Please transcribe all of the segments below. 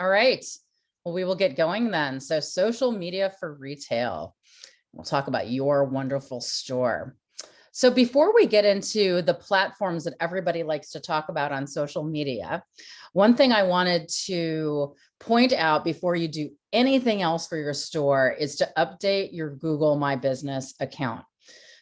All right. Well, we will get going then. So social media for retail. We'll talk about your wonderful store. So before we get into the platforms that everybody likes to talk about on social media, one thing I wanted to point out before you do anything else for your store is to update your Google My Business account.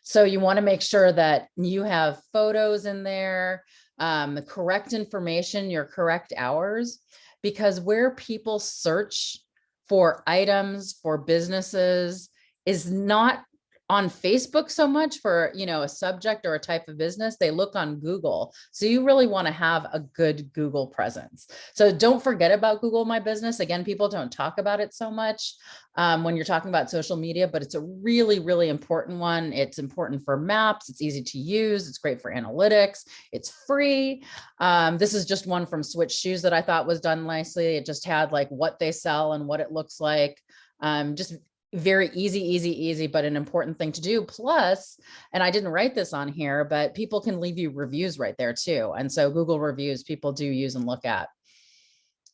So you want to make sure that you have photos in there, the correct information, your correct hours, because where people search for items, for businesses is not on Facebook so much for, a subject or a type of business. They look on Google. So you really want to have a good Google presence. So don't forget about Google My Business. Again, people don't talk about it so much when you're talking about social media, but it's a really, really important one. It's important for maps. It's easy to use. It's great for analytics. It's free. This is just one from Switch Shoes that I thought was done nicely. It just had like what they sell and what it looks like. Just very easy, but an important thing to do. Plus, and I didn't write this on here, but people can leave you reviews right there too. And so Google reviews people do use and look at.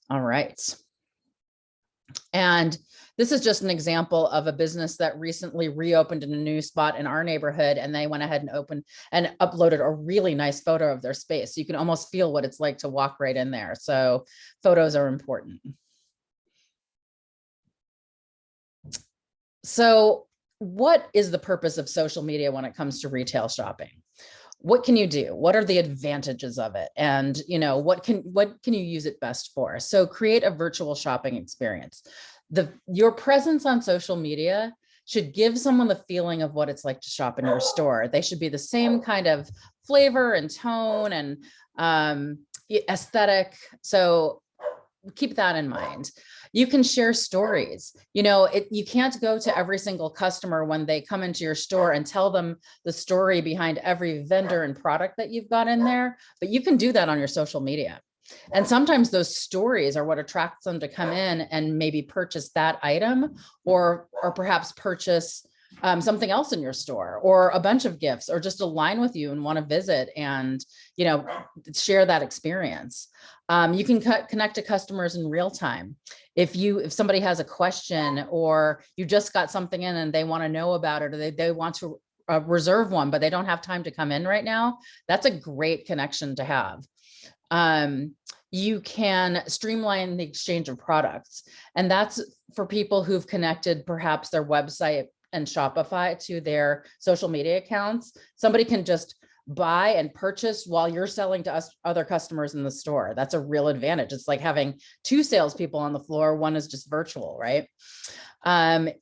All right. And this is just an example of a business that recently reopened in a new spot in our neighborhood. And they went ahead and opened and uploaded a really nice photo of their space. So you can almost feel what it's like to walk right in there. So photos are important. So what is the purpose of social media when it comes to retail shopping? What can you do? What are the advantages of it? And, what can you use it best for? So create a virtual shopping experience. Your presence on social media should give someone the feeling of what it's like to shop in your store. They should be the same kind of flavor and tone and aesthetic. So keep that in mind. You can share stories. You can't go to every single customer when they come into your store and tell them the story behind every vendor and product that you've got in there, but you can do that on your social media. And sometimes those stories are what attracts them to come in and maybe purchase that item or perhaps purchase something else in your store or a bunch of gifts or just align with you and want to visit and, share that experience. You can connect to customers in real time. If somebody has a question or you just got something in and they want to know about it or they want to reserve one, but they don't have time to come in right now, that's a great connection to have. You can streamline the exchange of products. And that's for people who've connected perhaps their website and Shopify to their social media accounts. Somebody can just buy and purchase while you're selling to other customers in the store. That's a real advantage. It's like having two salespeople on the floor. One is just virtual, right?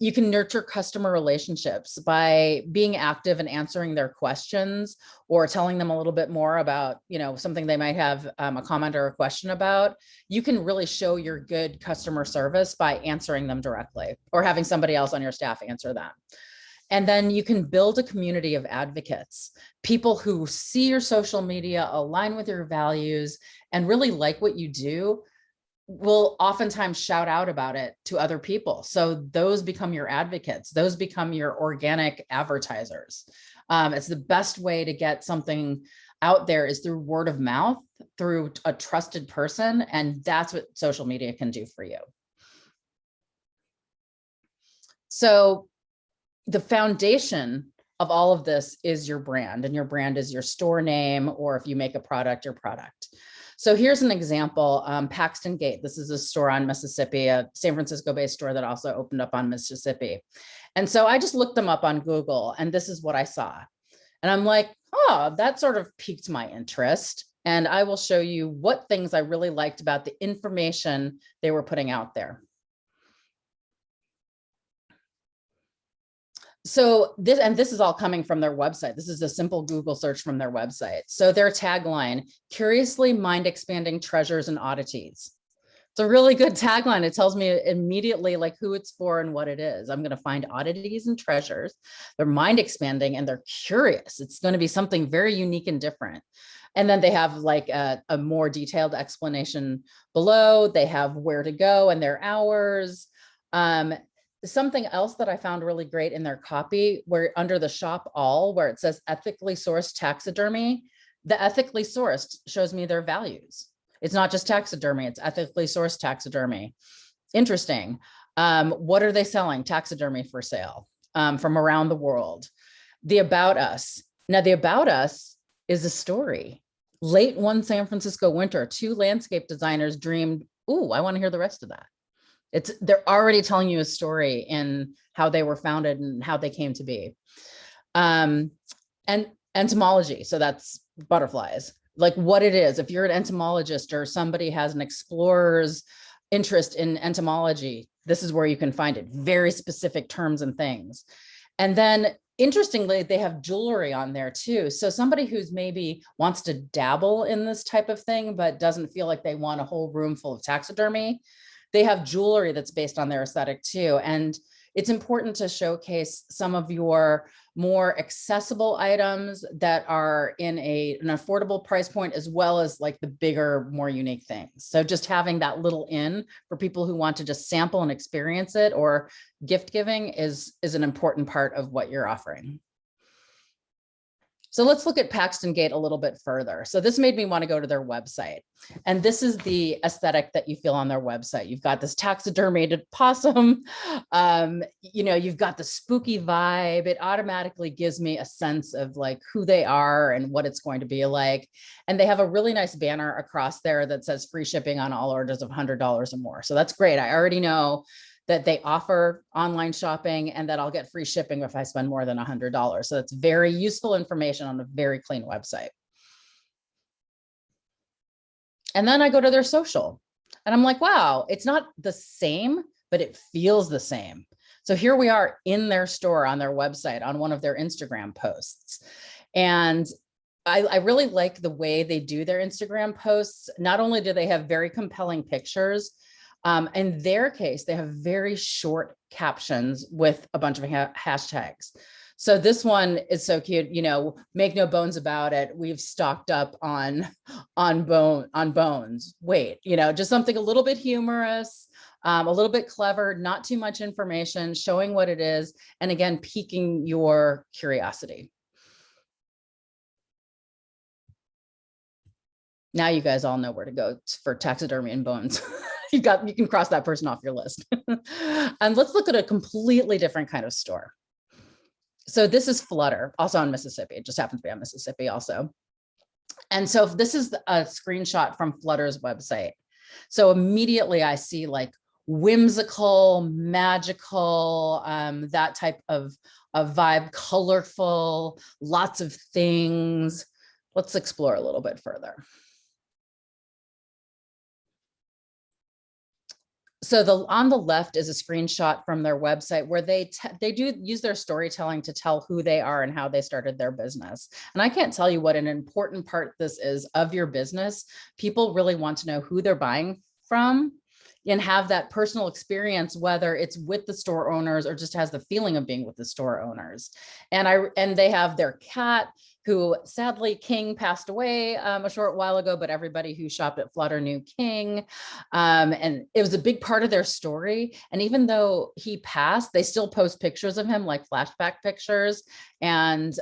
You can nurture customer relationships by being active and answering their questions or telling them a little bit more about, something they might have a comment or a question about. You can really show your good customer service by answering them directly or having somebody else on your staff answer them. And then you can build a community of advocates, people who see your social media, align with your values, and really like what you do, will oftentimes shout out about it to other people. So those become your advocates. Those become your organic advertisers. It's the best way to get something out there is through word of mouth, through a trusted person. And that's what social media can do for you. So the foundation of all of this is your brand, and your brand is your store name, or if you make a product, your product. So here's an example, Paxton Gate. This is a store on Mississippi, a San Francisco-based store that also opened up on Mississippi. And so I just looked them up on Google, and this is what I saw. And I'm like, oh, that sort of piqued my interest. And I will show you what things I really liked about the information they were putting out there. So this is all coming from their website. This is a simple Google search from their website. So their tagline, curiously mind-expanding treasures and oddities. It's a really good tagline. It tells me immediately like who it's for and what it is. I'm going to find oddities and treasures. They're mind-expanding and they're curious. It's going to be something very unique and different. And then they have like a more detailed explanation below. They have where to go and their hours. Something else that I found really great in their copy, where under the shop all, where it says ethically sourced taxidermy, the ethically sourced shows me their values. It's not just taxidermy, it's ethically sourced taxidermy. Interesting. What are they selling? Taxidermy for sale from around the world. The About Us. Now, the About Us is a story. Late one San Francisco winter, two landscape designers dreamed, ooh, I want to hear the rest of that. They're already telling you a story in how they were founded and how they came to be. And entomology. So that's butterflies, like what it is. If you're an entomologist or somebody has an explorer's interest in entomology, this is where you can find it. Very specific terms and things. And then interestingly, they have jewelry on there too. So somebody who's maybe wants to dabble in this type of thing, but doesn't feel like they want a whole room full of taxidermy, they have jewelry that's based on their aesthetic too. And it's important to showcase some of your more accessible items that are in an affordable price point, as well as like the bigger, more unique things. So just having that little in for people who want to just sample and experience it, or gift giving is an important part of what you're offering. So let's look at Paxton Gate a little bit further. So this made me want to go to their website. And this is the aesthetic that you feel on their website. You've got this taxidermied possum. You've got the spooky vibe. It automatically gives me a sense of like who they are and what it's going to be like. And they have a really nice banner across there that says free shipping on all orders of $100 or more. So that's great. I already know that they offer online shopping and that I'll get free shipping if I spend more than $100. So that's very useful information on a very clean website. And then I go to their social and I'm like, wow, it's not the same, but it feels the same. So here we are in their store on their website on one of their Instagram posts. And I really like the way they do their Instagram posts. Not only do they have very compelling pictures, in their case, they have very short captions with a bunch of hashtags. So this one is so cute, make no bones about it. We've stocked up on bones. Wait, just something a little bit humorous, a little bit clever, not too much information, showing what it is. And again, piquing your curiosity. Now you guys all know where to go for taxidermy and bones. You can cross that person off your list. And let's look at a completely different kind of store. So this is Flutter, also on Mississippi. It just happens to be on Mississippi also. And so this is a screenshot from Flutter's website. So immediately I see like whimsical, magical, that type of vibe, colorful, lots of things. Let's explore a little bit further. So on the left is a screenshot from their website where they do use their storytelling to tell who they are and how they started their business. And I can't tell you what an important part this is of your business. People really want to know who they're buying from and have that personal experience, whether it's with the store owners or just has the feeling of being with the store owners. And they have their cat, who sadly King passed away a short while ago, but everybody who shopped at Flutter knew King. And it was a big part of their story. And even though he passed, they still post pictures of him, like flashback pictures. And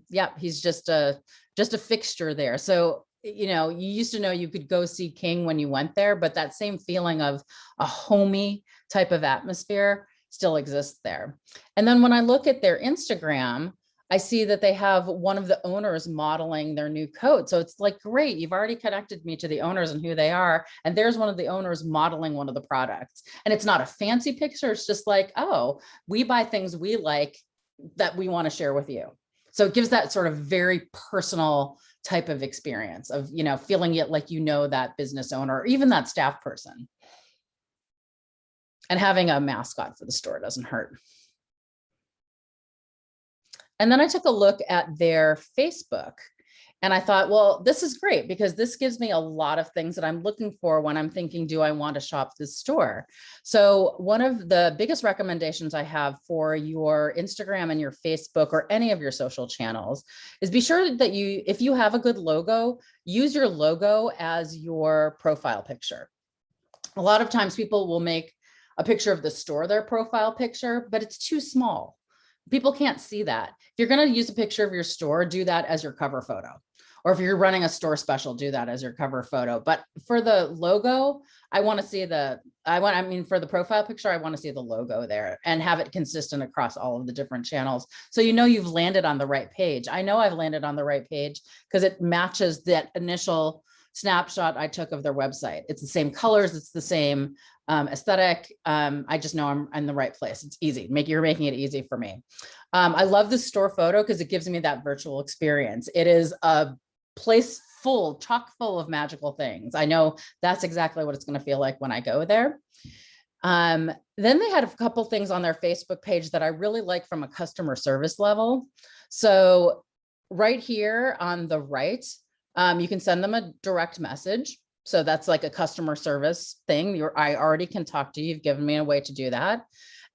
yeah, he's just a fixture there. So, you used to know you could go see King when you went there, but that same feeling of a homey type of atmosphere still exists there. And then when I look at their Instagram, I see that they have one of the owners modeling their new coat. So it's like, great, you've already connected me to the owners and who they are. And there's one of the owners modeling one of the products. And it's not a fancy picture. It's just like, oh, we buy things we like that we want to share with you. So it gives that sort of very personal type of experience of, feeling it like, that business owner or even that staff person. And having a mascot for the store doesn't hurt. And then I took a look at their Facebook and I thought, well, this is great because this gives me a lot of things that I'm looking for when I'm thinking, do I want to shop this store? So one of the biggest recommendations I have for your Instagram and your Facebook or any of your social channels is be sure that if you have a good logo, use your logo as your profile picture. A lot of times people will make a picture of the store their profile picture, but it's too small. People can't see that. If you're going to use a picture of your store, do that as your cover photo Or if you're running a store special, do that as your cover photo. But for the logo, I want to see for the profile picture, I want to see the logo there and have it consistent across all of the different channels. So you know you've landed on the right page. I know I've landed on the right page because it matches that initial snapshot I took of their website. It's the same colors, it's the same aesthetic. I just know I'm in the right place. It's easy. You're making it easy for me. I love the store photo because it gives me that virtual experience. It is a place chock full of magical things. I know that's exactly what it's going to feel like when I go there. Then they had a couple things on their Facebook page that I really like from a customer service level. So right here on the right, you can send them a direct message. So that's like a customer service thing. I already can talk to you. You've given me a way to do that.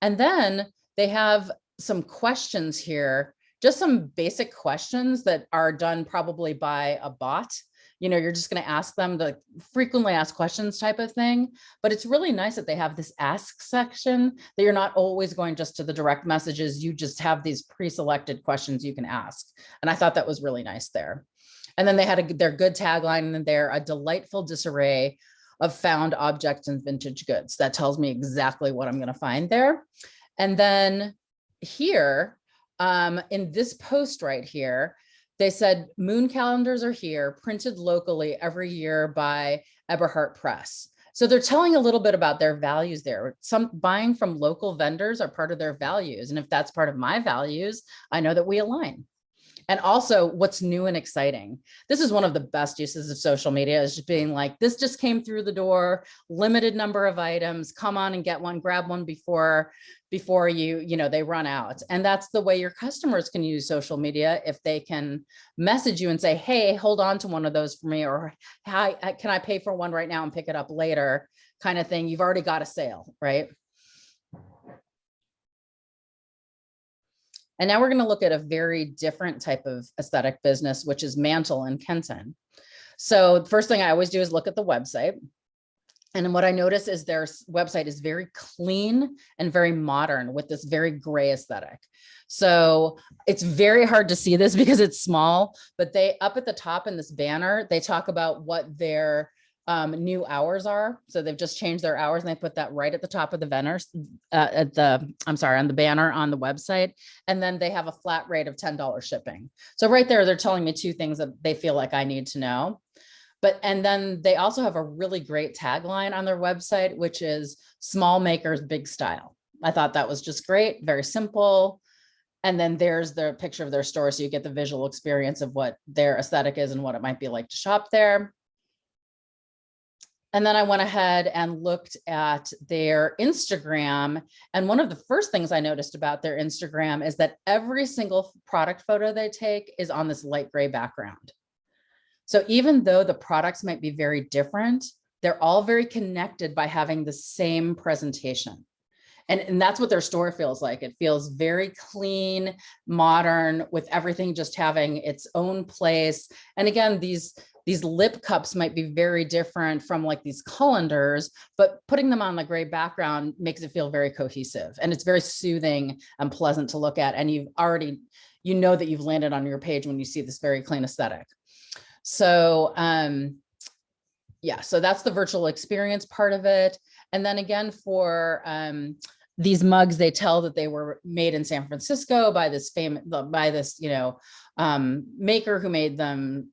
And then they have some questions here, just some basic questions that are done probably by a bot. You're just going to ask them the frequently asked questions type of thing. But it's really nice that they have this ask section, that you're not always going just to the direct messages. You just have these pre-selected questions you can ask. And I thought that was really nice there. And then they had their good tagline in there, a delightful disarray of found objects and vintage goods. That tells me exactly what I'm going to find there. And then here, in this post right here, they said moon calendars are here, printed locally every year by Eberhard Press. So they're telling a little bit about their values there. Some buying from local vendors are part of their values. And if that's part of my values, I know that we align. And also what's new and exciting. This is one of the best uses of social media, is just being like, this just came through the door, limited number of items, come on and get one, grab one before they run out. And that's the way your customers can use social media. If they can message you and say, hey, hold on to one of those for me, or hi, can I pay for one right now and pick it up later, kind of thing. You've already got a sale, right? And now we're going to look at a very different type of aesthetic business, which is Mantle in Kenton. So the first thing I always do is look at the website. And what I notice is their website is very clean and very modern with this very gray aesthetic. So it's very hard to see this because it's small, but they up at the top in this banner, they talk about what their new hours are. So they've just changed their hours and they put that right at the top of the banners, on the banner on the website. And then they have a flat rate of $10 shipping. So right there, they're telling me two things that they feel like I need to know. And then they also have a really great tagline on their website, which is small makers, big style. I thought that was just great, very simple. And then there's the picture of their store. So you get the visual experience of what their aesthetic is and what it might be like to shop there. And then I went ahead and looked at their Instagram. And one of the first things I noticed about their Instagram is that every single product photo they take is on this light gray background. So even though the products might be very different, they're all very connected by having the same presentation. And that's what their store feels like. It feels very clean, modern, with everything just having its own place. And again, these lip cups might be very different from like these colanders, but putting them on the gray background makes it feel very cohesive. And it's very soothing and pleasant to look at. And you know that you've landed on your page when you see this very clean aesthetic. So so that's the virtual experience part of it. And then again, for these mugs, they tell that they were made in San Francisco by this maker who made them.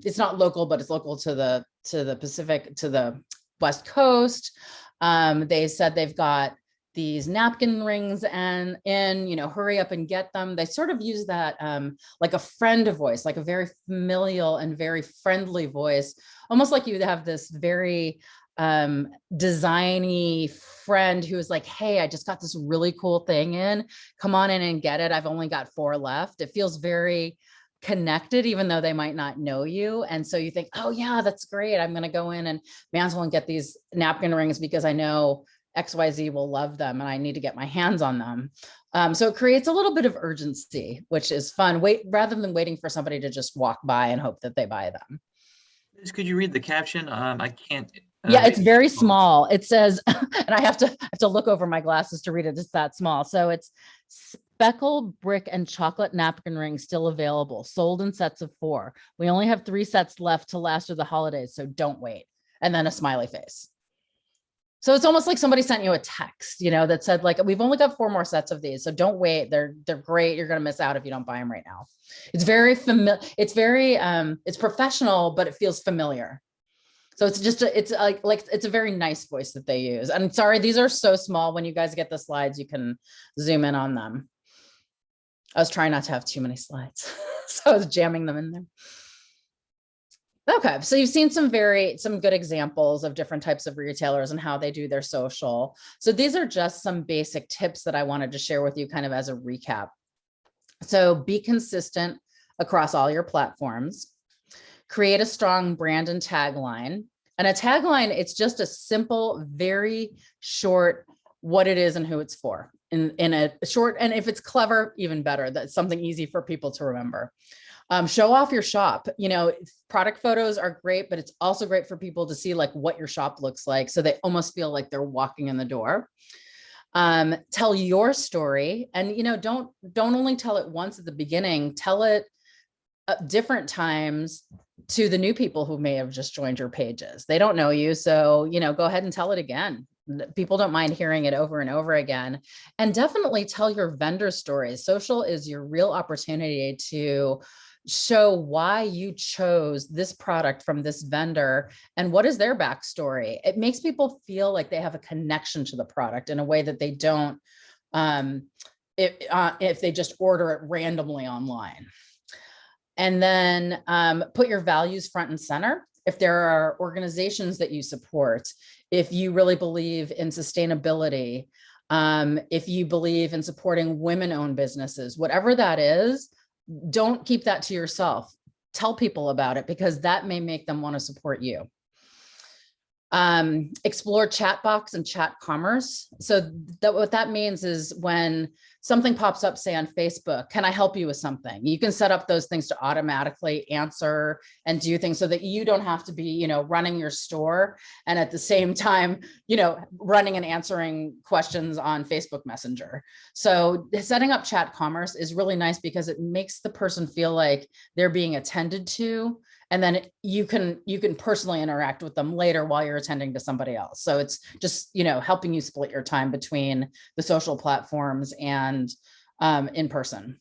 It's not local, but it's local to the Pacific, to the West Coast. They said they've got these napkin rings and hurry up and get them. They sort of use that like a friend voice, like a very familial and very friendly voice, almost like you'd have this very designy friend who is like, hey, I just got this really cool thing in, come on in and get it. I've only got 4 left. It feels very connected, even though they might not know you. And so you think, oh yeah, that's great. I'm going to go in and mantle and get these napkin rings because I know XYZ will love them and I need to get my hands on them. So it creates a little bit of urgency, which is fun, rather than waiting for somebody to just walk by and hope that they buy them. Could you read the caption? I can't. Yeah, it's very small. It says, and I have to look over my glasses to read it. It's that small. So it's Speckle, brick, and chocolate napkin rings still available, sold in sets of 4. We only have 3 sets left to last through the holidays, so don't wait. And then a smiley face. So it's almost like somebody sent you a text, that said like, we've only got 4 more sets of these, so don't wait. They're great. You're going to miss out if you don't buy them right now. It's very familiar. It's very, it's professional, but it feels familiar. So it's just, it's a very nice voice that they use. And sorry, these are so small. When you guys get the slides, you can zoom in on them. I was trying not to have too many slides, so I was jamming them in there. Okay, so you've seen some good examples of different types of retailers and how they do their social. So these are just some basic tips that I wanted to share with you kind of as a recap. So be consistent across all your platforms. Create a strong brand and tagline. And a tagline, it's just a simple, very short, what it is and who it's for in a short, and if it's clever, even better. That's something easy for people to remember. Show off your shop. Product photos are great, but it's also great for people to see like what your shop looks like. So they almost feel like they're walking in the door. Tell your story, and, don't only tell it once at the beginning, tell it at different times to the new people who may have just joined your pages. They don't know you. So, go ahead and tell it again. People don't mind hearing it over and over again. And definitely tell your vendor stories. Social is your real opportunity to show why you chose this product from this vendor and what is their backstory. It makes people feel like they have a connection to the product in a way that they don't if they just order it randomly online. And then put your values front and center. If there are organizations that you support, if you really believe in sustainability, if you believe in supporting women-owned businesses, whatever that is, don't keep that to yourself. Tell people about it, because that may make them want to support you. Explore chat box and chat commerce. So what that means is when something pops up, say on Facebook, can I help you with something? You can set up those things to automatically answer and do things so that you don't have to be, running your store and at the same time, running and answering questions on Facebook Messenger. So setting up chat commerce is really nice because it makes the person feel like they're being attended to. And then you can personally interact with them later while you're attending to somebody else. So it's just, helping you split your time between the social platforms and in person.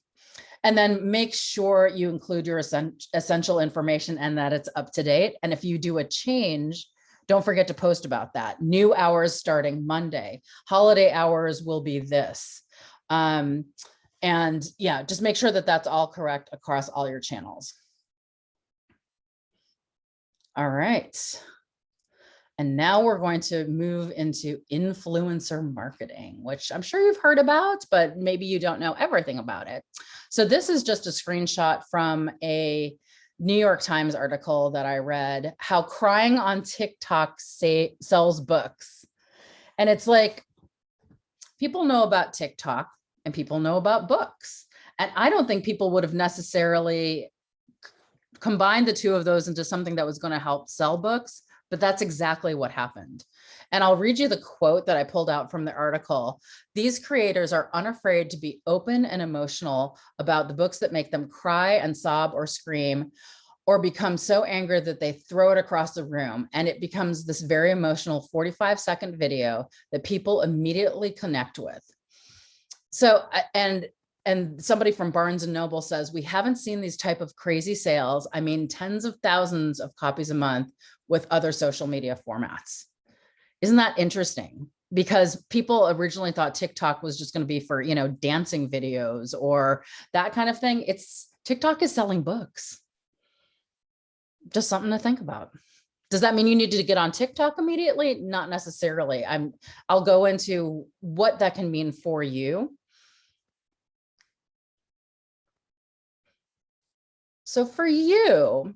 And then make sure you include your essential information and that it's up to date. And if you do a change, don't forget to post about that. New hours starting Monday. Holiday hours will be this. And yeah, just make sure that that's all correct across all your channels. All right. And now we're going to move into influencer marketing, which I'm sure you've heard about, but maybe you don't know everything about it. So this is just a screenshot from a New York Times article that I read, how crying on TikTok sells books. And it's like, people know about TikTok and people know about books. And I don't think people would have necessarily combine the two of those into something that was going to help sell books, but that's exactly what happened. And I'll read you the quote that I pulled out from the article. These creators are unafraid to be open and emotional about the books that make them cry and sob or scream, or become so angry that they throw it across the room. And it becomes this very emotional 45-second video that people immediately connect with. So, and somebody from Barnes and Noble says, we haven't seen these type of crazy sales. I mean, tens of thousands of copies a month with other social media formats. Isn't that interesting? Because people originally thought TikTok was just going to be for, dancing videos or that kind of thing. TikTok is selling books. Just something to think about. Does that mean you need to get on TikTok immediately? Not necessarily. I'll go into what that can mean for you. So for you,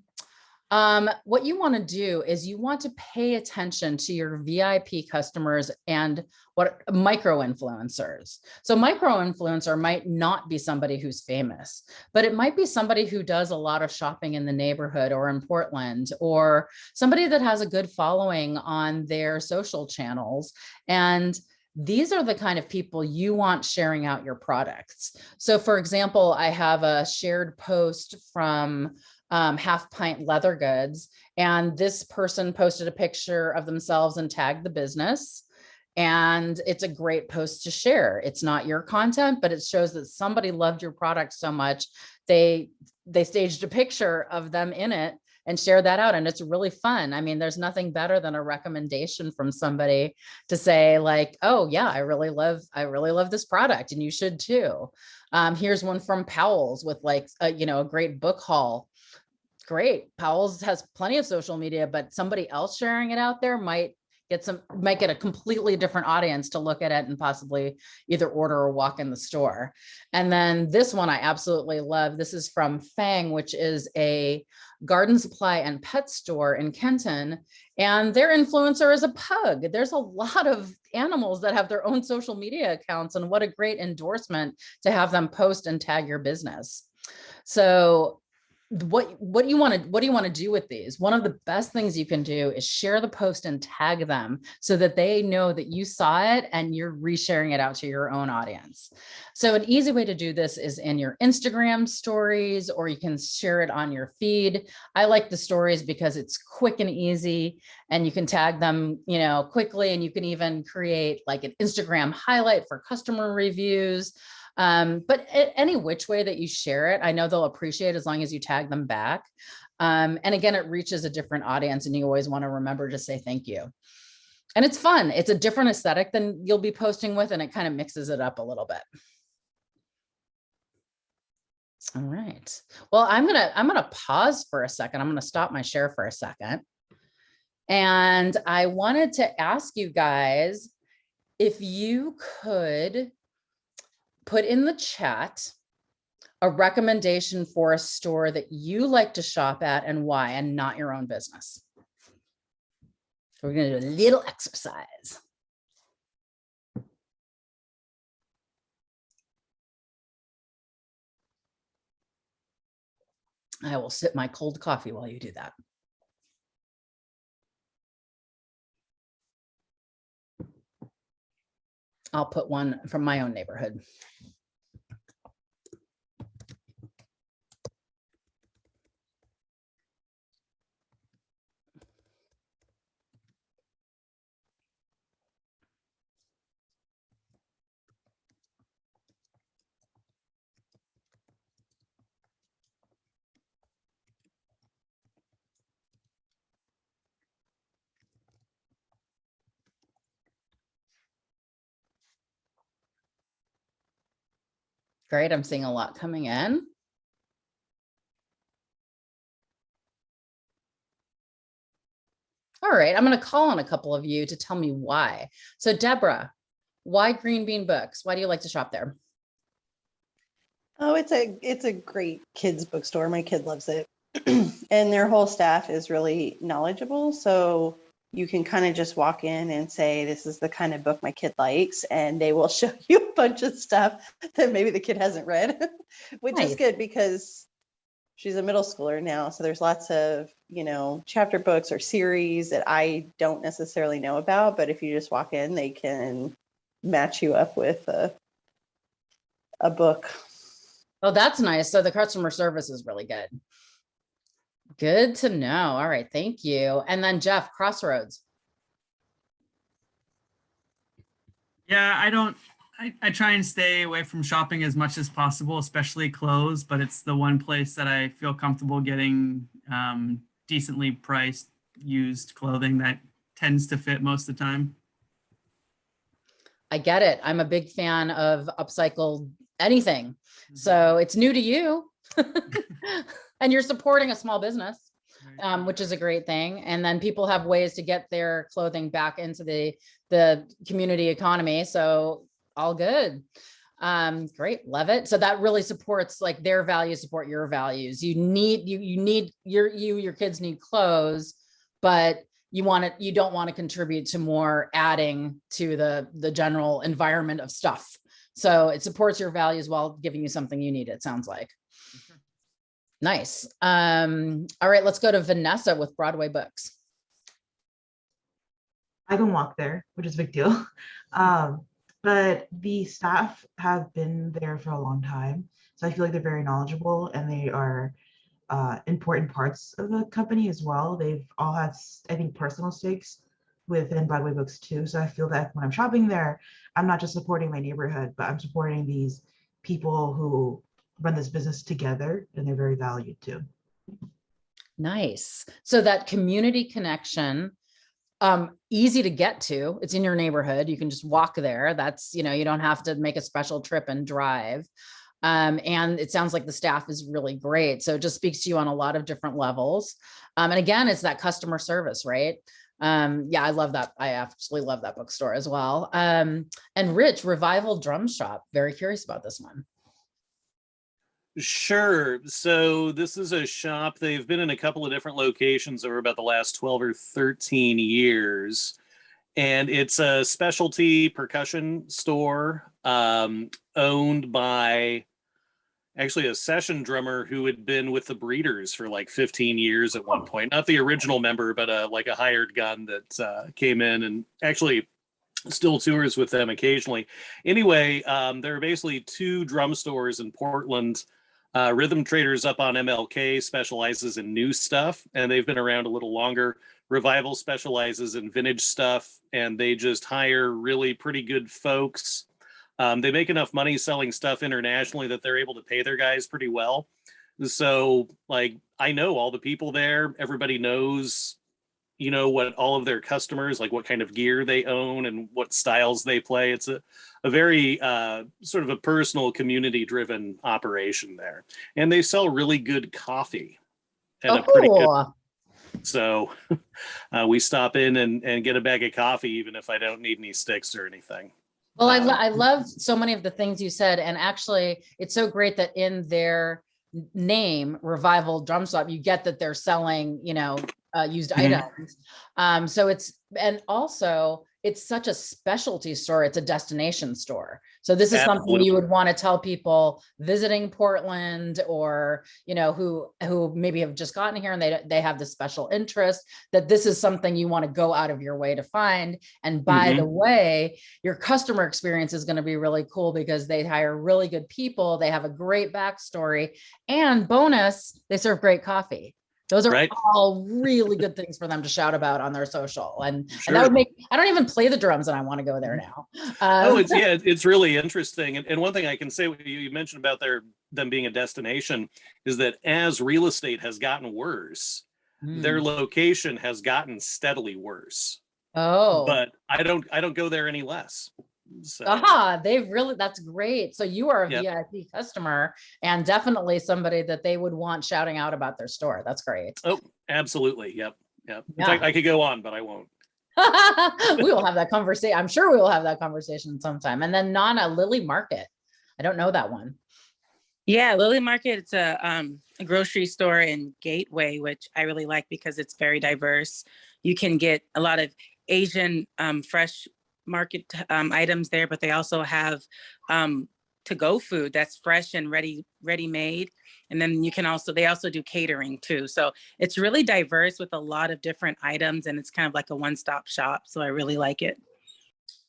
what you want to do is you want to pay attention to your VIP customers and what micro influencers. So micro influencer might not be somebody who's famous, but it might be somebody who does a lot of shopping in the neighborhood or in Portland, or somebody that has a good following on their social channels. And these are the kind of people you want sharing out your products. So for example, I have a shared post from Half Pint Leather Goods, and this person posted a picture of themselves and tagged the business. And it's a great post to share. It's not your content, but it shows that somebody loved your product so much. They staged a picture of them in it and share that out. And it's really fun. I mean, there's nothing better than a recommendation from somebody to say like, oh yeah, I really love this product and you should too. Here's one from Powell's with like, a great book haul. Great. Powell's has plenty of social media, but somebody else sharing it out there might get a completely different audience to look at it and possibly either order or walk in the store. And then this one I absolutely love. This is from Fang, which is a garden supply and pet store in Kenton. And their influencer is a pug. There's a lot of animals that have their own social media accounts, and what a great endorsement to have them post and tag your business. So what do you want to do with these? One of the best things you can do is share the post and tag them so that they know that you saw it and you're resharing it out to your own audience. So an easy way to do this is in your Instagram stories, or you can share it on your feed. I like the stories because it's quick and easy, and you can tag them, quickly, and you can even create like an Instagram highlight for customer reviews. But any which way that you share it, I know they'll appreciate as long as you tag them back. And again, it reaches a different audience, and you always want to remember to say thank you. And it's fun. It's a different aesthetic than you'll be posting with, and it kind of mixes it up a little bit. All right. Well, I'm gonna pause for a second. I'm gonna stop my share for a second. And I wanted to ask you guys if you could put in the chat a recommendation for a store that you like to shop at and why, and not your own business. So we're going to do a little exercise. I will sip my cold coffee while you do that. I'll put one from my own neighborhood. Great, I'm seeing a lot coming in. All right, I'm going to call on a couple of you to tell me why. So Deborah, why Green Bean Books? Why do you like to shop there? Oh, it's a great kids bookstore. My kid loves it. And their whole staff is really knowledgeable. So you can kind of just walk in and say, this is the kind of book my kid likes, and they will show you a bunch of stuff that maybe the kid hasn't read, which is good because she's a middle schooler now. So there's lots of, chapter books or series that I don't necessarily know about, but if you just walk in, they can match you up with a book. Oh, that's nice. So the customer service is really good. Good to know. All right. Thank you. And then Jeff, Crossroads. Yeah, I try and stay away from shopping as much as possible, especially clothes, but it's the one place that I feel comfortable getting decently priced used clothing that tends to fit most of the time. I get it. I'm a big fan of upcycled anything. So it's new to you and you're supporting a small business, which is a great thing. And then people have ways to get their clothing back into the community economy. So all good. Great. Love it. So that really supports like their values, support your values. You need your kids need clothes, but you don't want to contribute to more adding to the general environment of stuff. So it supports your values while giving you something you need, it sounds like. Sure. Nice. All right, let's go to Vanessa with Broadway Books. I can walk there, which is a big deal. Um, but the staff have been there for a long time. So I feel like they're very knowledgeable and they are important parts of the company as well. They've all had, I think, personal stakes within Broadway Books too. So I feel that when I'm shopping there, I'm not just supporting my neighborhood, but I'm supporting these people who run this business together, and they're very valued too. Nice. So that community connection, easy to get to. It's in your neighborhood. You can just walk there. That's, you know, you don't have to make a special trip and drive. And it sounds like the staff is really great. So it just speaks to you on a lot of different levels. And again, it's that customer service, right? Yeah, I love that. I absolutely love that bookstore as well. And Rich, Revival Drum Shop. Very curious about this one. Sure. So this is a shop. They've been in a couple of different locations over about the last 12 or 13 years. And it's a specialty percussion store owned by actually a session drummer who had been with the Breeders for like 15 years at one point. Not the original member, but like a hired gun that came in and actually still tours with them occasionally. Anyway, there are basically two drum stores in Portland. Rhythm Traders up on MLK specializes in new stuff, and they've been around a little longer. Revival specializes in vintage stuff, and they just hire really pretty good folks. They make enough money selling stuff internationally that they're able to pay their guys pretty well. So, like, I know all the people there. Everybody knows, you know, what all of their customers, like what kind of gear they own and what styles they play. It's a very sort of a personal, community-driven operation there. And they sell really good coffee. And a pretty good. So we stop in and get a bag of coffee, even if I don't need any sticks or anything. Well, I love so many of the things you said. And actually, it's so great that in their name, Revival Drum Shop, you get that they're selling, you know, used items. So it's, and also it's such a specialty store. It's a destination store. So this is something you would want to tell people visiting Portland, or, you know, who maybe have just gotten here and they have this special interest, that this is something you want to go out of your way to find. And by the way, your customer experience is going to be really cool because they hire really good people. They have a great backstory, and bonus, they serve great coffee. Those are all really good things for them to shout about on their social. And that would make, I don't even play the drums and I want to go there now. It's really interesting. And one thing I can say, you mentioned about them being a destination, is that as real estate has gotten worse, their location has gotten steadily worse. But I don't go there any less. So. That's great. So you are a VIP customer, and definitely somebody that they would want shouting out about their store. That's great. Oh, absolutely. Yep. In fact, I could go on, but I won't. We will have that conversation. I'm sure we will have that conversation sometime. And then Nana, Lily Market. I don't know that one. Yeah, Lily Market, it's a grocery store in Gateway, which I really like because it's very diverse. You can get a lot of Asian fresh market items there, but they also have to-go food that's fresh and ready-made. And then they also do catering too. So it's really diverse with a lot of different items, and it's kind of like a one-stop shop. So I really like it.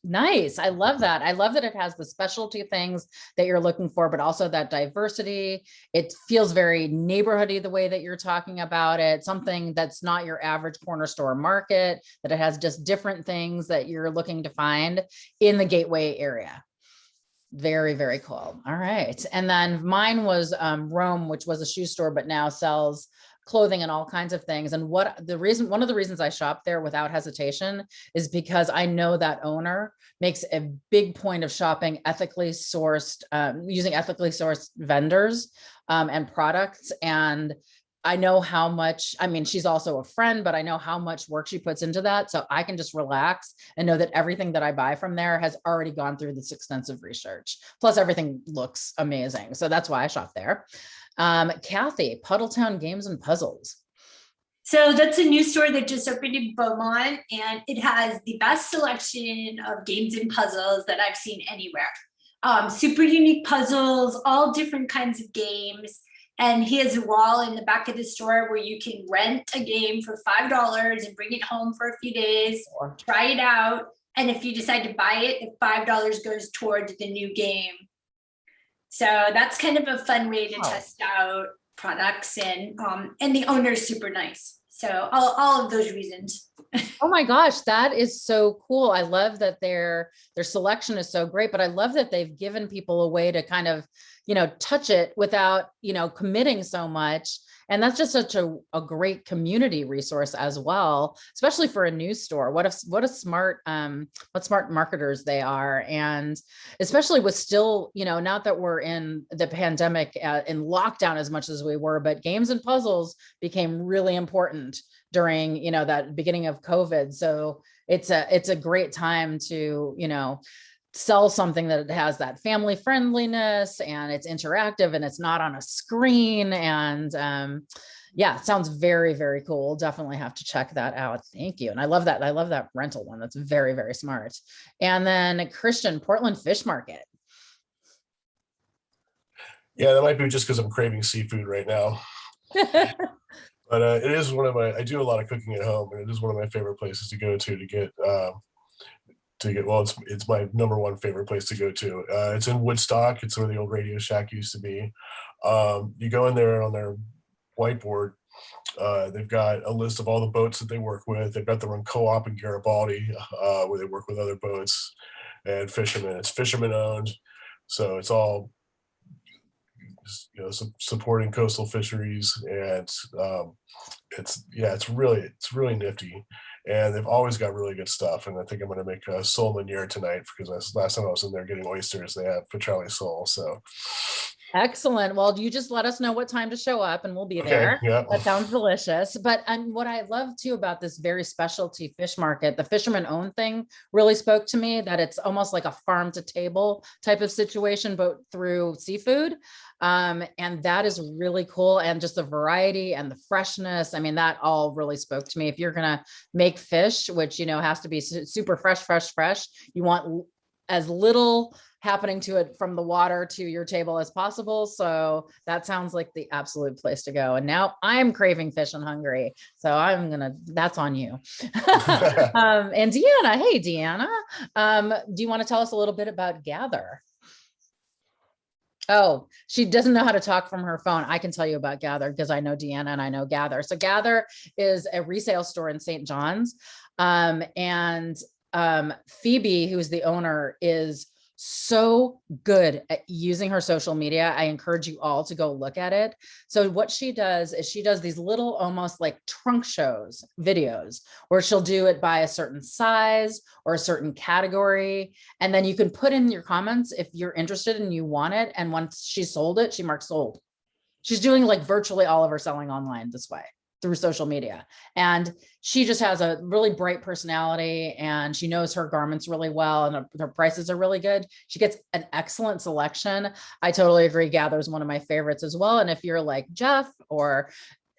Nice. I love that. I love that it has the specialty things that you're looking for, but also that diversity. It feels very neighborhoody the way that you're talking about it, something that's not your average corner store market, that it has just different things that you're looking to find in the Gateway area. Very, very cool. All right. And then mine was Rome, which was a shoe store, but now sells clothing and all kinds of things. And one of the reasons I shop there without hesitation is because I know that owner makes a big point of shopping ethically sourced, using ethically sourced vendors and products. And I know how much, I mean, she's also a friend, but I know how much work she puts into that. So I can just relax and know that everything that I buy from there has already gone through this extensive research. Plus everything looks amazing. So that's why I shop there. Kathy, Puddletown Games and Puzzles. So that's a new store that just opened in Beaumont, and it has the best selection of games and puzzles that I've seen anywhere. Super unique puzzles, all different kinds of games. And he has a wall in the back of the store where you can rent a game for $5 and bring it home for a few days, try it out. And if you decide to buy it, the $5 goes towards the new game. So that's kind of a fun way to test out products, and the owner's super nice. So all of those reasons. Oh my gosh, that is so cool. I love that their selection is so great, but I love that they've given people a way to kind of, touch it without, committing so much. And that's just such a great community resource as well, especially for a news store. What smart marketers they are. And especially with still, not that we're in the pandemic in lockdown as much as we were, but games and puzzles became really important during, that beginning of COVID. So it's a great time to, sell something that has that family friendliness, and it's interactive, and it's not on a screen. And yeah, it sounds very, very cool. Definitely have to check that out. Thank you. And I love that rental one. That's very, very smart. And then Christian, Portland Fish Market. Yeah, that might be just because I'm craving seafood right now. But it is I do a lot of cooking at home, and it is one of my favorite places to go to get well, it's my number one favorite place to go to. It's in Woodstock. It's where the old Radio Shack used to be. You go in there, on their whiteboard, they've got a list of all the boats that they work with. They've got their own co-op in Garibaldi, where they work with other boats and fishermen. It's fisherman owned, so it's all supporting coastal fisheries, and it's really nifty. And they've always got really good stuff. And I think I'm going to make a sole meuniere tonight, because last time I was in there getting oysters, they had petrelli sole. So excellent. Well, you just let us know what time to show up, and we'll be there. Yeah. That sounds delicious. But what I love too about this very specialty fish market, the fisherman owned thing really spoke to me, that it's almost like a farm to table type of situation, but through seafood. And that is really cool. And just the variety and the freshness. I mean, that all really spoke to me. If you're going to make fish, which, has to be super fresh, you want as little happening to it from the water to your table as possible. So that sounds like the absolute place to go. And now I'm craving fish and hungry. So that's on you. And Deanna, hey, Deanna, do you want to tell us a little bit about Gather? Oh, she doesn't know how to talk from her phone. I can tell you about Gather because I know Deanna and I know Gather. So Gather is a resale store in St. John's. Phoebe, who's the owner, is so good at using her social media. I encourage you all to go look at it. So what she does is she does these little, almost like trunk shows videos, where she'll do it by a certain size or a certain category. And then you can put in your comments if you're interested and you want it. And once she sold it, she marks sold. She's doing like virtually all of her selling online this way, through social media. And she just has a really bright personality, and she knows her garments really well, and her prices are really good. She gets an excellent selection. I totally agree. Gather is one of my favorites as well. And if you're like Jeff, or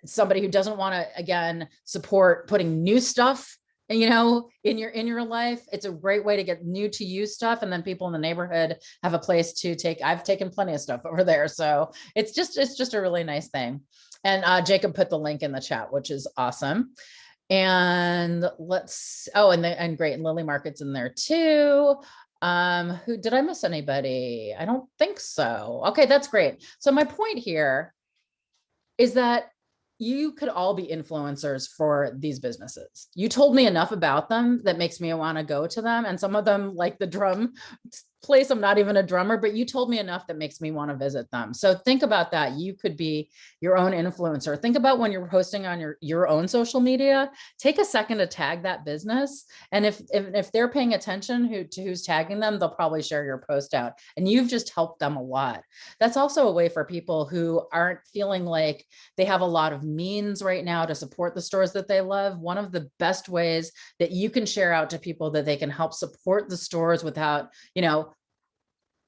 somebody who doesn't want to, again, support putting new stuff, in your life, it's a great way to get new to you stuff. And then people in the neighborhood have a place to I've taken plenty of stuff over there. So it's just a really nice thing. And Jacob put the link in the chat, which is awesome. And and great. And Lily Market's in there too. Who did I miss anybody? I don't think so. Okay, that's great. So my point here is that you could all be influencers for these businesses. You told me enough about them that makes me want to go to them. And some of them, like the drum place, I'm not even a drummer, but you told me enough that makes me want to visit them. So think about that. You could be your own influencer. Think about when you're posting on your own social media, take a second to tag that business. And if they're paying attention to who's tagging them, they'll probably share your post out. And you've just helped them a lot. That's also a way for people who aren't feeling like they have a lot of means right now to support the stores that they love. One of the best ways that you can share out to people that they can help support the stores without,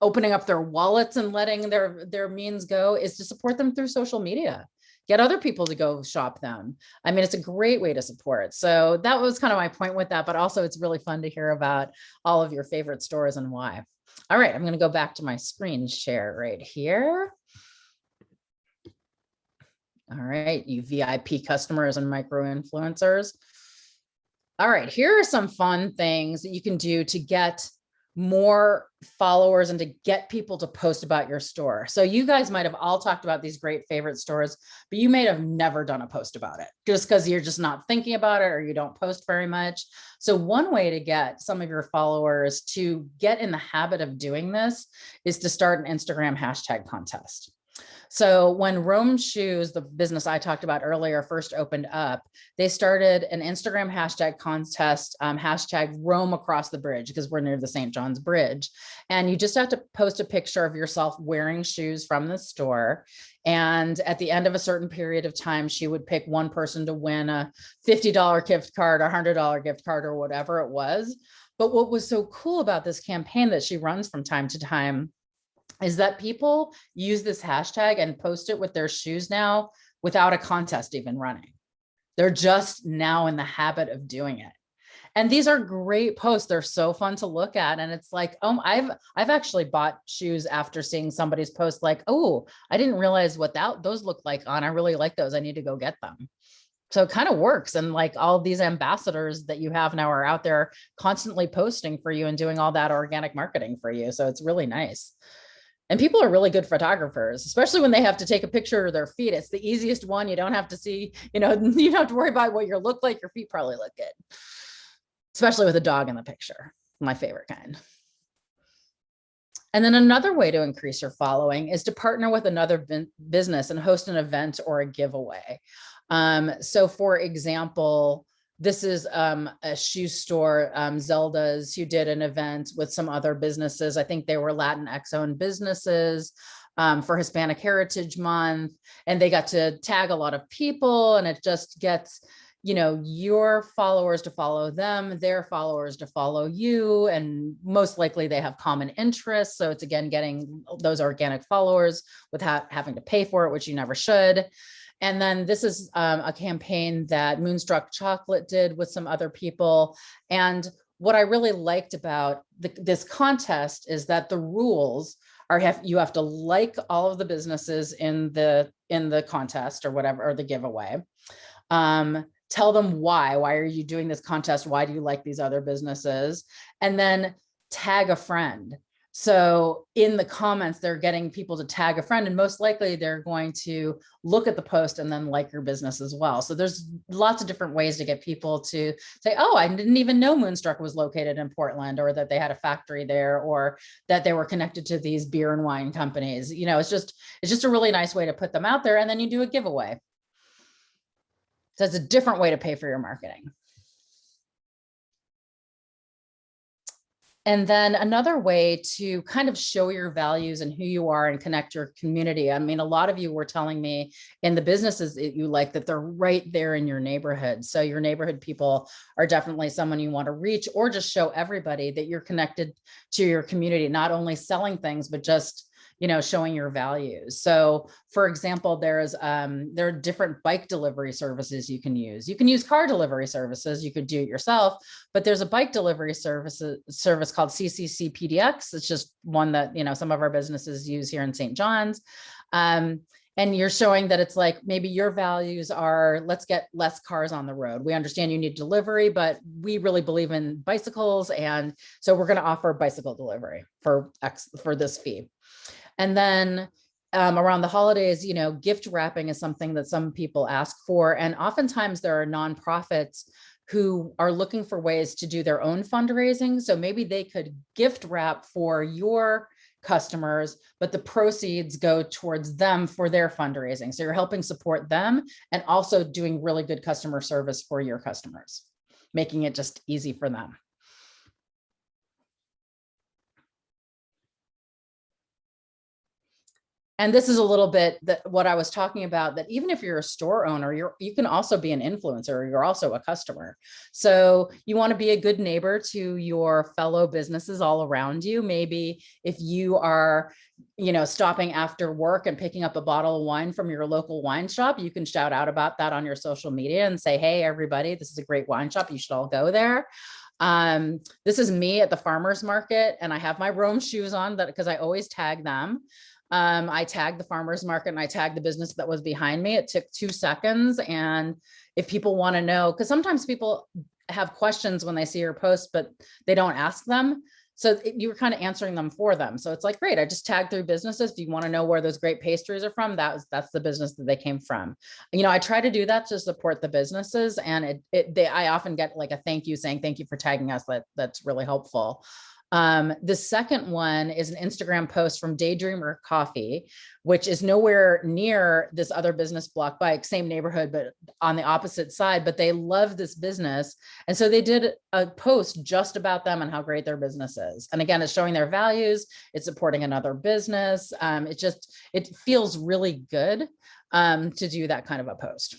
opening up their wallets and letting their means go, is to support them through social media. Get other people to go shop them. I mean, it's a great way to support. So that was kind of my point with that, but also it's really fun to hear about all of your favorite stores and why. All right, I'm going to go back to my screen share right here. All right, you VIP customers and micro influencers. All right, here are some fun things that you can do to get more followers and to get people to post about your store. So you guys might have all talked about these great favorite stores, but you may have never done a post about it just because you're just not thinking about it or you don't post very much. So one way to get some of your followers to get in the habit of doing this is to start an Instagram hashtag contest. So when Rome Shoes, the business I talked about earlier, first opened up, they started an Instagram hashtag contest, hashtag Rome across the bridge, because we're near the St. John's Bridge. And you just have to post a picture of yourself wearing shoes from the store. And at the end of a certain period of time, she would pick one person to win a $50 gift card, a $100 gift card, or whatever it was. But what was so cool about this campaign that she runs from time to time is that people use this hashtag and post it with their shoes now without a contest even running. They're just now in the habit of doing it. And these are great posts. They're so fun to look at. And it's like, oh, I've actually bought shoes after seeing somebody's post like, oh, I didn't realize what those look like on. I really like those. I need to go get them. So it kind of works. And like all these ambassadors that you have now are out there constantly posting for you and doing all that organic marketing for you. So it's really nice. And people are really good photographers, especially when they have to take a picture of their feet. It's the easiest one. You don't have to see, you don't have to worry about what you look like. Your feet probably look good, especially with a dog in the picture, my favorite kind. And then another way to increase your following is to partner with another business and host an event or a giveaway. So for example, this is a shoe store, Zelda's, who did an event with some other businesses. I think they were Latinx owned businesses for Hispanic Heritage Month. And they got to tag a lot of people, and it just gets, your followers to follow them, their followers to follow you. And most likely they have common interests. So it's again, getting those organic followers without having to pay for it, which you never should. And then this is a campaign that Moonstruck Chocolate did with some other people. And what I really liked about this contest is that the rules are you have to like all of the businesses in the contest or whatever, or the giveaway. Tell them why are you doing this contest? Why do you like these other businesses? And then tag a friend. So in the comments, they're getting people to tag a friend, and most likely they're going to look at the post and then like your business as well. So there's lots of different ways to get people to say, oh, I didn't even know Moonstruck was located in Portland, or that they had a factory there, or that they were connected to these beer and wine companies. It's just a really nice way to put them out there. And then you do a giveaway. So it's a different way to pay for your marketing. And then another way to kind of show your values and who you are and connect your community. I mean, a lot of you were telling me in the businesses that you like that they're right there in your neighborhood. So your neighborhood people are definitely someone you want to reach, or just show everybody that you're connected to your community, not only selling things, but just showing your values. So for example, there are different bike delivery services you can use. You can use car delivery services. You could do it yourself, but there's a bike delivery service called CCC PDX. It's just one that, some of our businesses use here in St. John's. And you're showing that it's like, maybe your values are, let's get less cars on the road. We understand you need delivery, but we really believe in bicycles. And so we're going to offer bicycle delivery for this fee. And then around the holidays, gift wrapping is something that some people ask for. And oftentimes there are nonprofits who are looking for ways to do their own fundraising. So maybe they could gift wrap for your customers, but the proceeds go towards them for their fundraising. So you're helping support them and also doing really good customer service for your customers, making it just easy for them. And this is a little bit what I was talking about, that even if you're a store owner, you can also be an influencer. You're also a customer. So you want to be a good neighbor to your fellow businesses all around you. Maybe if you are, stopping after work and picking up a bottle of wine from your local wine shop, you can shout out about that on your social media and say, hey, everybody, this is a great wine shop. You should all go there. This is me at the farmer's market, and I have my Rome shoes on because I always tag them. I tagged the farmer's market and I tagged the business that was behind me. It took 2 seconds. And if people want to know, because sometimes people have questions when they see your post, but they don't ask them. So you were kind of answering them for them. So it's like, great, I just tagged through businesses. If you want to know where those great pastries are from, that's the business that they came from. You know, I try to do that to support the businesses, and I often get like a thank you saying, thank you for tagging us. That's really helpful. The second one is an Instagram post from Daydreamer Coffee, which is nowhere near this other business, Block Bike, same neighborhood, but on the opposite side, but they love this business. And so they did a post just about them and how great their business is. And again, it's showing their values, it's supporting another business. It feels really good to do that kind of a post.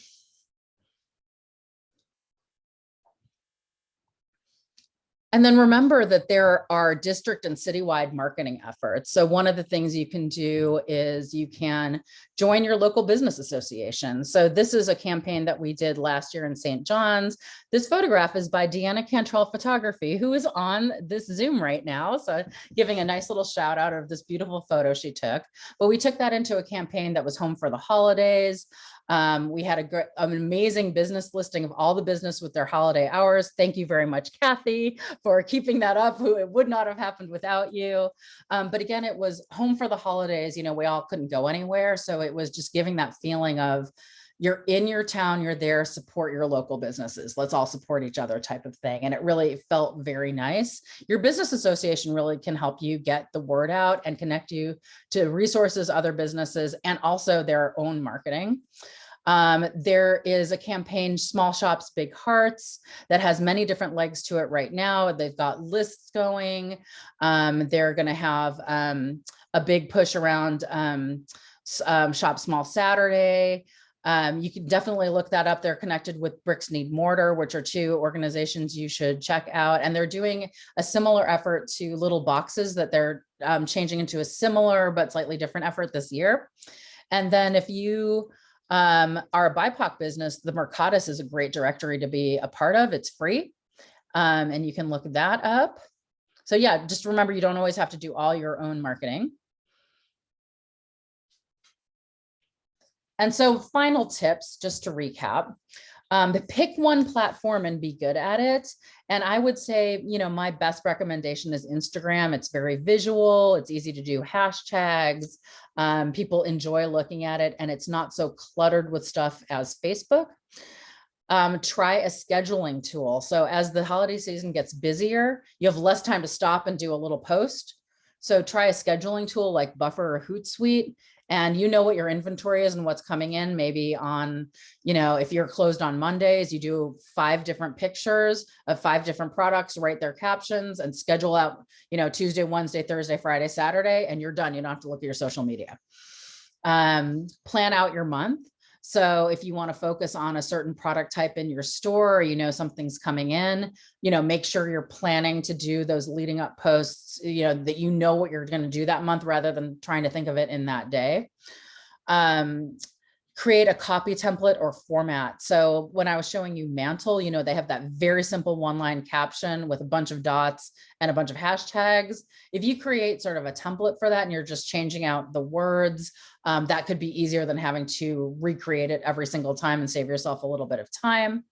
And then remember that there are district and citywide marketing efforts. So one of the things you can do is you can join your local business association. So this is a campaign that we did last year in St. John's. This photograph is by Deanna Cantrell Photography, who is on this Zoom right now. So giving a nice little shout out of this beautiful photo she took. But we took that into a campaign that was home for the holidays. We had an amazing business listing of all the business with their holiday hours. Thank you very much, Kathy, for keeping that up. It would not have happened without you. But again, it was home for the holidays. You know, we all couldn't go anywhere. So it was just giving that feeling of you're in your town, you're there, support your local businesses. Let's all support each other type of thing. And it really felt very nice. Your business association really can help you get the word out and connect you to resources, other businesses, and also their own marketing. There is a campaign, Small Shops, Big Hearts, that has many different legs to it right now. They've got lists going. They're going to have a big push around Shop Small Saturday. You can definitely look that up. They're connected with Bricks Need Mortar, which are 2 organizations you should check out. And they're doing a similar effort to Little Boxes that they're changing into a similar but slightly different effort this year. And then if you are a BIPOC business, the Mercatus is a great directory to be a part of. It's free, and you can look that up. So yeah, just remember, you don't always have to do all your own marketing. And so final tips, just to recap, pick one platform and be good at it. And I would say, you know, my best recommendation is Instagram. It's very visual. It's easy to do hashtags. People enjoy looking at it, and it's not so cluttered with stuff as Facebook. Try a scheduling tool. So as the holiday season gets busier, you have less time to stop and do a little post. So try a scheduling tool like Buffer or Hootsuite, and you know what your inventory is and what's coming in. Maybe on, you know, if you're closed on Mondays, you do 5 different pictures of 5 different products, write their captions, and schedule out, you know, Tuesday, Wednesday, Thursday, Friday, Saturday, and you're done. You don't have to look at your social media. Plan out your month. So if you want to focus on a certain product type in your store, you know, something's coming in, you know, make sure you're planning to do those leading up posts, you know, that you know what you're going to do that month rather than trying to think of it in that day. Create a copy template or format. So when I was showing you Mantle, you know, they have that very simple 1-line caption with a bunch of dots and a bunch of hashtags. If you create sort of a template for that and you're just changing out the words, that could be easier than having to recreate it every single time and save yourself a little bit of time.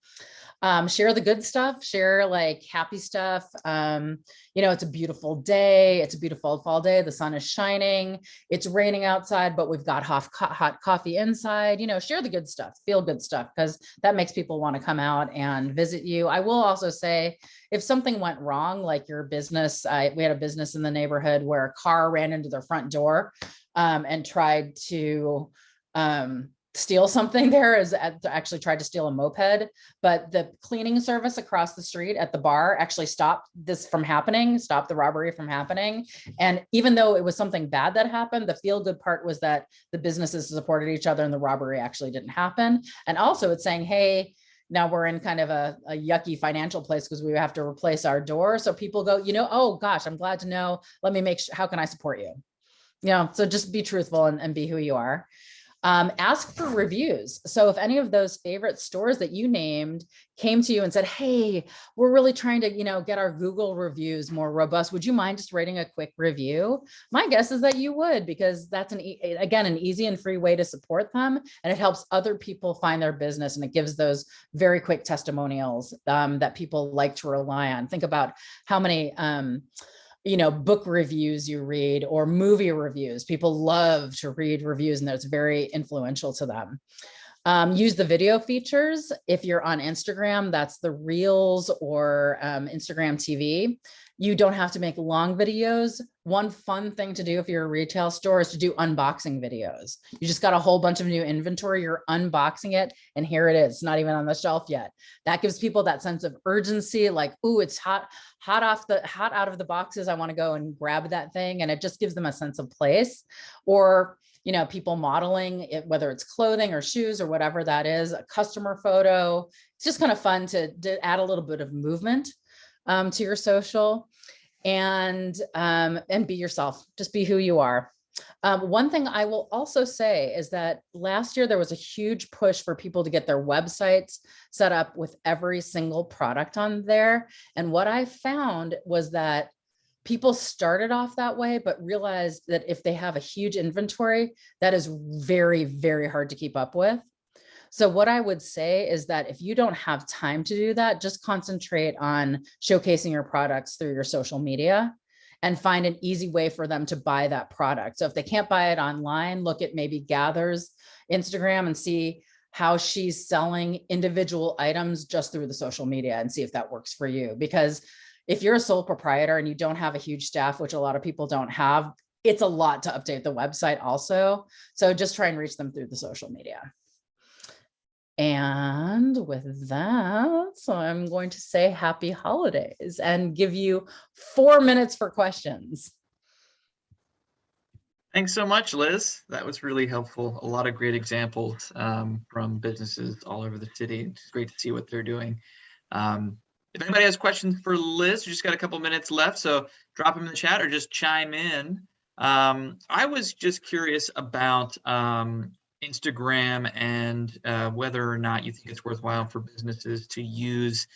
Share the good stuff, share like happy stuff. You know, it's a beautiful day. It's a beautiful fall day. The sun is shining. It's raining outside, but we've got hot coffee inside. You know, share the good stuff, feel good stuff, because that makes people want to come out and visit you. I will also say, if something went wrong, like your business, we had a business in the neighborhood where a car ran into their front door and tried to steal something there, actually tried to steal a moped, but the cleaning service across the street at the bar actually stopped this from happening, stopped the robbery from happening. And even though it was something bad that happened, the feel good part was that the businesses supported each other and the robbery actually didn't happen. And also it's saying, hey, now we're in kind of a yucky financial place because we have to replace our door. So people go, you know, oh gosh, I'm glad to know. Let me make sure, how can I support you? You know, so just be truthful and be who you are. Ask for reviews. So if any of those favorite stores that you named came to you and said, hey, we're really trying to, get our Google reviews more robust, would you mind just writing a quick review? My guess is that you would, because that's again, an easy and free way to support them. And it helps other people find their business. And it gives those very quick testimonials that people like to rely on. Think about how many, book reviews you read or movie reviews. People love to read reviews and that's very influential to them. Use the video features. If you're on Instagram, that's the Reels or Instagram TV. You don't have to make long videos. One fun thing to do if you're a retail store is to do unboxing videos. You just got a whole bunch of new inventory, you're unboxing it, and here it is. It's not even on the shelf yet. That gives people that sense of urgency, like, ooh, it's hot out of the boxes. I want to go and grab that thing. And it just gives them a sense of place. Or people modeling it, whether it's clothing or shoes or whatever that is, a customer photo. It's just kind of fun to add a little bit of movement to your social, and be yourself. Just be who you are. One thing I will also say is that last year there was a huge push for people to get their websites set up with every single product on there. And what I found was that people started off that way, but realized that if they have a huge inventory, that is very, very hard to keep up with. So what I would say is that if you don't have time to do that, just concentrate on showcasing your products through your social media and find an easy way for them to buy that product. So if they can't buy it online, look at maybe Gather's Instagram and see how she's selling individual items just through the social media and see if that works for you. Because if you're a sole proprietor and you don't have a huge staff, which a lot of people don't have, it's a lot to update the website also. So just try and reach them through the social media. And with that, so I'm going to say happy holidays and give you 4 minutes for questions. Thanks so much, Liz. That was really helpful. A lot of great examples from businesses all over the city. It's great to see what they're doing. If anybody has questions for Liz, we just got a couple minutes left, so drop them in the chat or just chime in. I was just curious about Instagram and whether or not you think it's worthwhile for businesses to use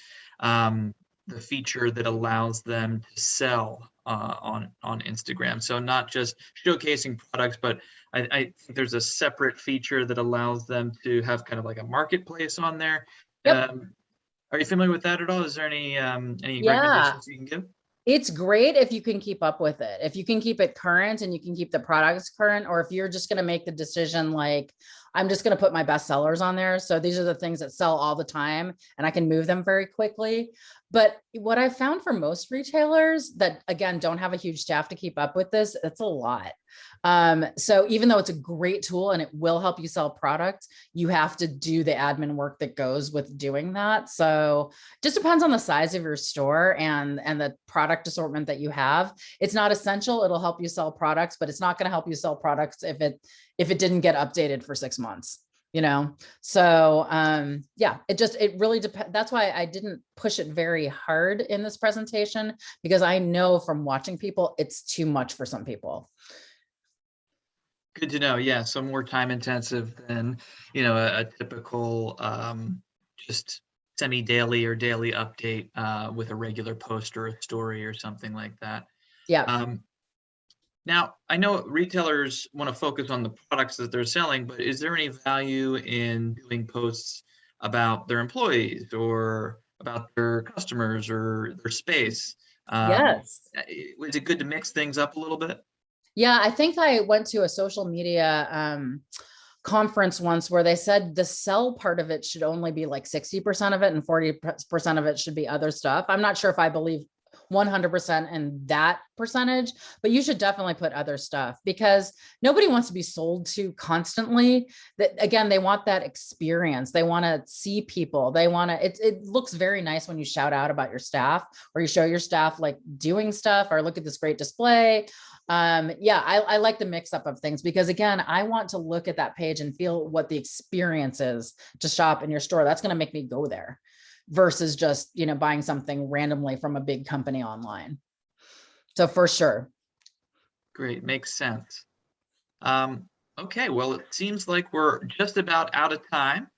the feature that allows them to sell on Instagram. So not just showcasing products, but I think there's a separate feature that allows them to have kind of like a marketplace on there. Yep. Are you familiar with that at all? Is there any recommendations you can give? It's great if you can keep up with it. If you can keep it current and you can keep the products current, or if you're just going to make the decision, like, I'm just going to put my best sellers on there. So these are the things that sell all the time and I can move them very quickly. But what I found for most retailers that, again, don't have a huge staff to keep up with this, it's a lot. So even though it's a great tool and it will help you sell products, you have to do the admin work that goes with doing that. So just depends on the size of your store and the product assortment that you have. It's not essential. It'll help you sell products, but it's not going to help you sell products if it didn't get updated for 6 months. So yeah, it really depends. That's why I didn't push it very hard in this presentation, because I know from watching people, it's too much for some people. Good to know. Yeah, so more time intensive than a typical just semi-daily or daily update with a regular post or a story or something like that. Yeah. Now, I know retailers want to focus on the products that they're selling, but is there any value in doing posts about their employees or about their customers or their space? Yes. Is it good to mix things up a little bit? Yeah, I think I went to a social media conference once where they said the sell part of it should only be like 60% of it and 40% of it should be other stuff. I'm not sure if I believe 100% in that percentage, but you should definitely put other stuff, because nobody wants to be sold to constantly. That, again, they want that experience. They want to see people. They want to, it looks very nice when you shout out about your staff or you show your staff like doing stuff or look at this great display. Yeah, I like the mix up of things, because again, I want to look at that page and feel what the experience is to shop in your store. That's going to make me go there versus just, buying something randomly from a big company online. So for sure. Great. Makes sense. Okay, well, it seems like we're just about out of time.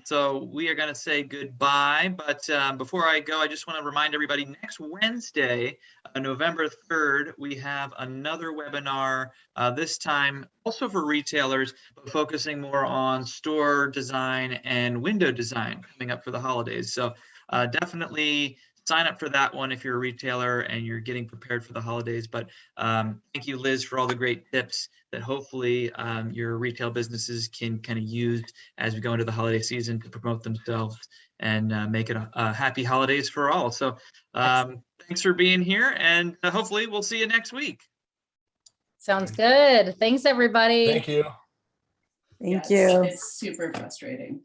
So we are going to say goodbye. But before I go, I just want to remind everybody next Wednesday, November 3rd, we have another webinar, this time also for retailers, but focusing more on store design and window design coming up for the holidays. So definitely sign up for that one if you're a retailer and you're getting prepared for the holidays. But thank you, Liz, for all the great tips that hopefully your retail businesses can kind of use as we go into the holiday season to promote themselves and make it a happy holidays for all. So thanks for being here, and hopefully we'll see you next week. Sounds good. Thanks, everybody. Thank you. Thank Yeah, you. it's super frustrating.